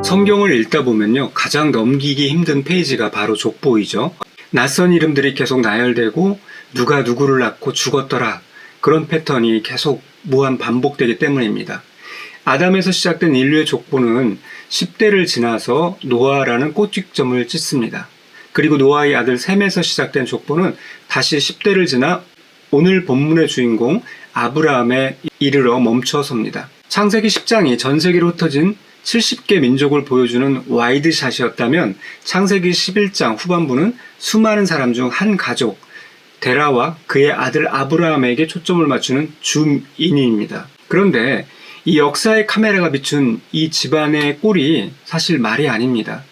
성경을 읽다 보면요, 가장 넘기기 힘든 페이지가 바로 족보이죠. 낯선 이름들이 계속 나열되고 누가 누구를 낳고 죽었더라, 그런 패턴이 계속 무한 반복되기 때문입니다. 아담에서 시작된 인류의 족보는 10대를 지나서 노아라는 꼭지점을 찍습니다. 그리고 노아의 아들 셈에서 시작된 족보는 다시 10대를 지나 오늘 본문의 주인공 아브라함에 이르러 멈춰섭니다. 창세기 10장이 전 세계로 흩어진 70개 민족을 보여주는 와이드샷이었다면 창세기 11장 후반부는 수많은 사람 중 한 가족, 데라와 그의 아들 아브라함에게 초점을 맞추는 줌인입니다. 그런데 이 역사의 카메라가 비춘 이 집안의 꼴이 사실 말이 아닙니다.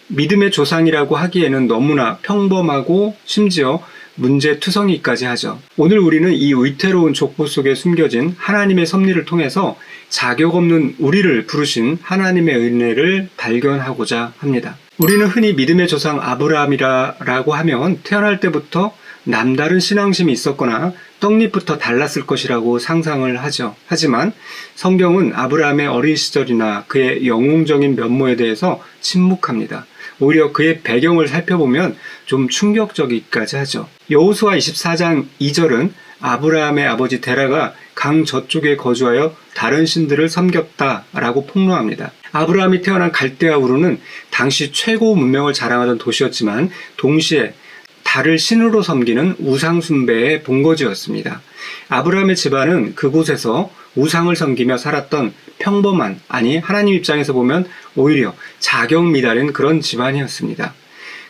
믿음의 조상이라고 하기에는 너무나 평범하고 심지어 문제투성이까지 하죠. 오늘 우리는 이 위태로운 족보 속에 숨겨진 하나님의 섭리를 통해서 자격 없는 우리를 부르신 하나님의 은혜를 발견하고자 합니다. 우리는 흔히 믿음의 조상 아브라함이라고 하면 태어날 때부터 남다른 신앙심이 있었거나 떡잎부터 달랐을 것이라고 상상을 하죠. 하지만 성경은 아브라함의 어린 시절이나 그의 영웅적인 면모에 대해서 침묵합니다. 오히려 그의 배경을 살펴보면 좀 충격적이기까지 하죠. 여호수아 24장 2절은 아브라함의 아버지 데라가 강 저쪽에 거주하여 다른 신들을 섬겼다라고 폭로합니다. 아브라함이 태어난 갈대아 우르는 당시 최고 문명을 자랑하던 도시였지만 동시에 달을 신으로 섬기는 우상 숭배의 본거지였습니다. 아브라함의 집안은 그곳에서 우상을 섬기며 살았던 평범한, 아니 하나님 입장에서 보면 오히려 자격 미달인 그런 집안이었습니다.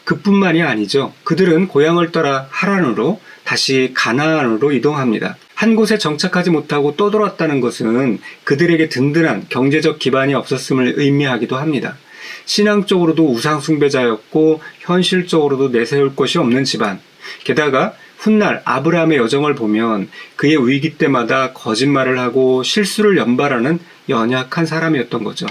그뿐만이 아니죠. 그들은 고향을 떠나 하란으로 다시 가나안으로 이동합니다. 한 곳에 정착하지 못하고 떠돌았다는 것은 그들에게 든든한 경제적 기반이 없었음을 의미하기도 합니다. 신앙적으로도 우상숭배자였고 현실적으로도 내세울 것이 없는 집안. 게다가 훗날 아브라함의 여정을 보면 그의 위기 때마다 거짓말을 하고 실수를 연발하는 연약한 사람이었던 거죠.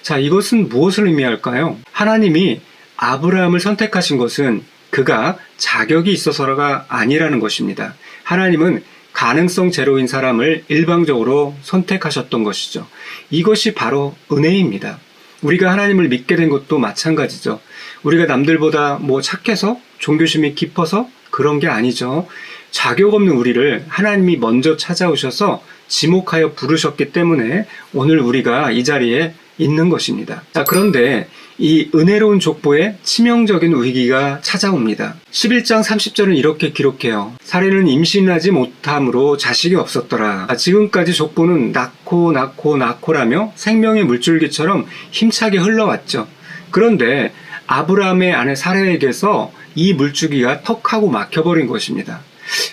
자, 이것은 무엇을 의미할까요? 하나님이 아브라함을 선택하신 것은 그가 자격이 있어서가 아니라는 것입니다. 하나님은 가능성 제로인 사람을 일방적으로 선택하셨던 것이죠. 이것이 바로 은혜입니다. 우리가 하나님을 믿게 된 것도 마찬가지죠. 우리가 남들보다 착해서 종교심이 깊어서 그런 게 아니죠. 자격 없는 우리를 하나님이 먼저 찾아오셔서 지목하여 부르셨기 때문에 오늘 우리가 이 자리에 있는 것입니다. 자, 그런데 이 은혜로운 족보에 치명적인 위기가 찾아옵니다. 11장 30절은 이렇게 기록해요. 사례는 임신하지 못함으로 자식이 없었더라. 지금까지 족보는 낳고라며 생명의 물줄기처럼 힘차게 흘러왔죠. 그런데 아브라함의 아내 사례에게서 이 물줄기가 턱하고 막혀버린 것입니다.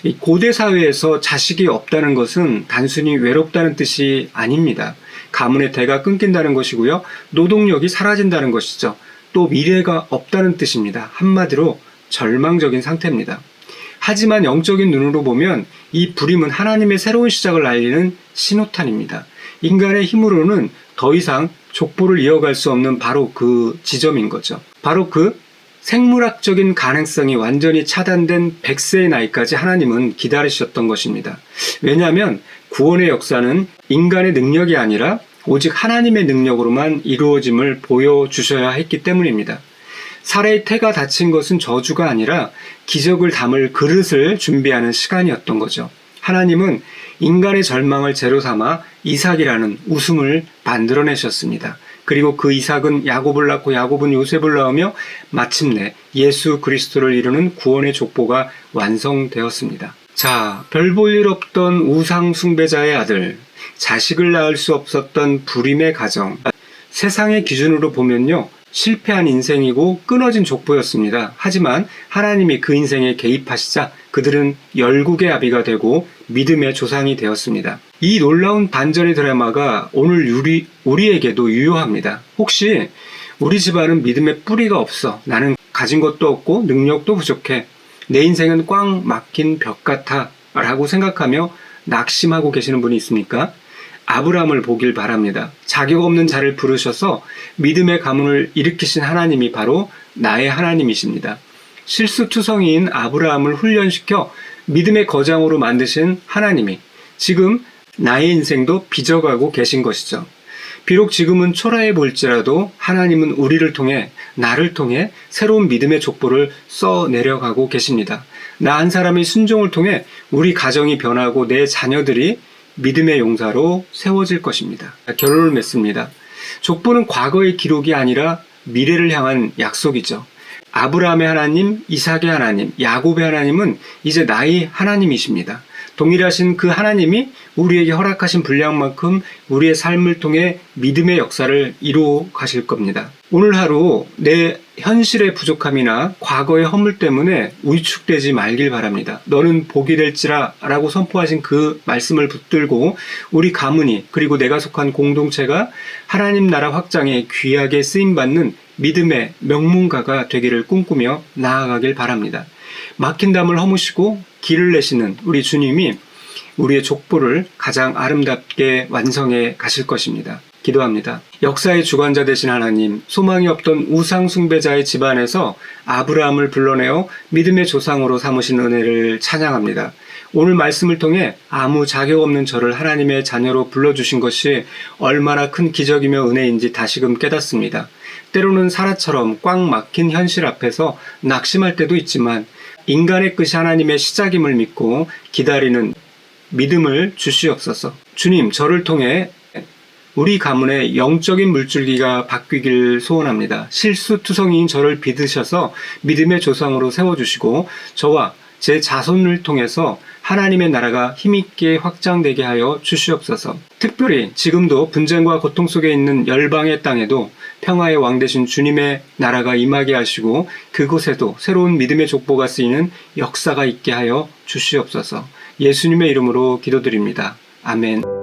이 고대 사회에서 자식이 없다는 것은 단순히 외롭다는 뜻이 아닙니다. 가문의 대가 끊긴다는 것이고요. 노동력이 사라진다는 것이죠. 또 미래가 없다는 뜻입니다. 한마디로 절망적인 상태입니다. 하지만 영적인 눈으로 보면 이 불임은 하나님의 새로운 시작을 알리는 신호탄입니다. 인간의 힘으로는 더 이상 족보를 이어갈 수 없는 바로 그 지점인 거죠. 바로 그 생물학적인 가능성이 완전히 차단된 100세의 나이까지 하나님은 기다리셨던 것입니다. 왜냐하면 구원의 역사는 인간의 능력이 아니라 오직 하나님의 능력으로만 이루어짐을 보여주셔야 했기 때문입니다. 사례의 태가 닫힌 것은 저주가 아니라 기적을 담을 그릇을 준비하는 시간이었던 거죠. 하나님은 인간의 절망을 재로 삼아 이삭이라는 웃음을 만들어내셨습니다. 그리고 그 이삭은 야곱을 낳고 야곱은 요셉을 낳으며 마침내 예수 그리스도를 이루는 구원의 족보가 완성되었습니다. 자, 별 볼 일 없던 우상 숭배자의 아들, 자식을 낳을 수 없었던 불임의 가정. 세상의 기준으로 보면요, 실패한 인생이고 끊어진 족보였습니다. 하지만 하나님이 그 인생에 개입하시자 그들은 열국의 아비가 되고 믿음의 조상이 되었습니다. 이 놀라운 반전의 드라마가 오늘 우리에게도 유효합니다. 혹시 우리 집안은 믿음의 뿌리가 없어, 나는 가진 것도 없고 능력도 부족해, 내 인생은 꽉 막힌 벽 같아 라고 생각하며 낙심하고 계시는 분이 있습니까? 아브라함을 보길 바랍니다. 자격 없는 자를 부르셔서 믿음의 가문을 일으키신 하나님이 바로 나의 하나님이십니다. 실수투성이인 아브라함을 훈련시켜 믿음의 거장으로 만드신 하나님이 지금 나의 인생도 빚어가고 계신 것이죠. 비록 지금은 초라해 보일지라도 하나님은 우리를 통해, 나를 통해 새로운 믿음의 족보를 써 내려가고 계십니다. 나 한 사람의 순종을 통해 우리 가정이 변하고 내 자녀들이 믿음의 용사로 세워질 것입니다. 결론을 맺습니다. 족보는 과거의 기록이 아니라 미래를 향한 약속이죠. 아브라함의 하나님, 이삭의 하나님, 야곱의 하나님은 이제 나의 하나님이십니다. 동일하신 그 하나님이 우리에게 허락하신 분량만큼 우리의 삶을 통해 믿음의 역사를 이루어 가실 겁니다. 오늘 하루 내 현실의 부족함이나 과거의 허물 때문에 위축되지 말길 바랍니다. 너는 복이 될지라 라고 선포하신 그 말씀을 붙들고 우리 가문이 그리고 내가 속한 공동체가 하나님 나라 확장에 귀하게 쓰임받는 믿음의 명문가가 되기를 꿈꾸며 나아가길 바랍니다. 막힌 담을 허무시고 길을 내시는 우리 주님이 우리의 족보를 가장 아름답게 완성해 가실 것입니다. 기도합니다. 역사의 주관자 되신 하나님, 소망이 없던 우상 숭배자의 집안에서 아브라함을 불러내어 믿음의 조상으로 삼으신 은혜를 찬양합니다. 오늘 말씀을 통해 아무 자격 없는 저를 하나님의 자녀로 불러주신 것이 얼마나 큰 기적이며 은혜인지 다시금 깨닫습니다. 때로는 사라처럼 꽉 막힌 현실 앞에서 낙심할 때도 있지만 인간의 끝이 하나님의 시작임을 믿고 기다리는 믿음을 주시옵소서. 주님, 저를 통해 우리 가문의 영적인 물줄기가 바뀌길 소원합니다. 실수투성이인 저를 믿으셔서 믿음의 조상으로 세워주시고 저와 제 자손을 통해서 하나님의 나라가 힘있게 확장되게 하여 주시옵소서. 특별히 지금도 분쟁과 고통 속에 있는 열방의 땅에도 평화의 왕 되신 주님의 나라가 임하게 하시고 그곳에도 새로운 믿음의 족보가 쓰이는 역사가 있게 하여 주시옵소서. 예수님의 이름으로 기도드립니다. 아멘.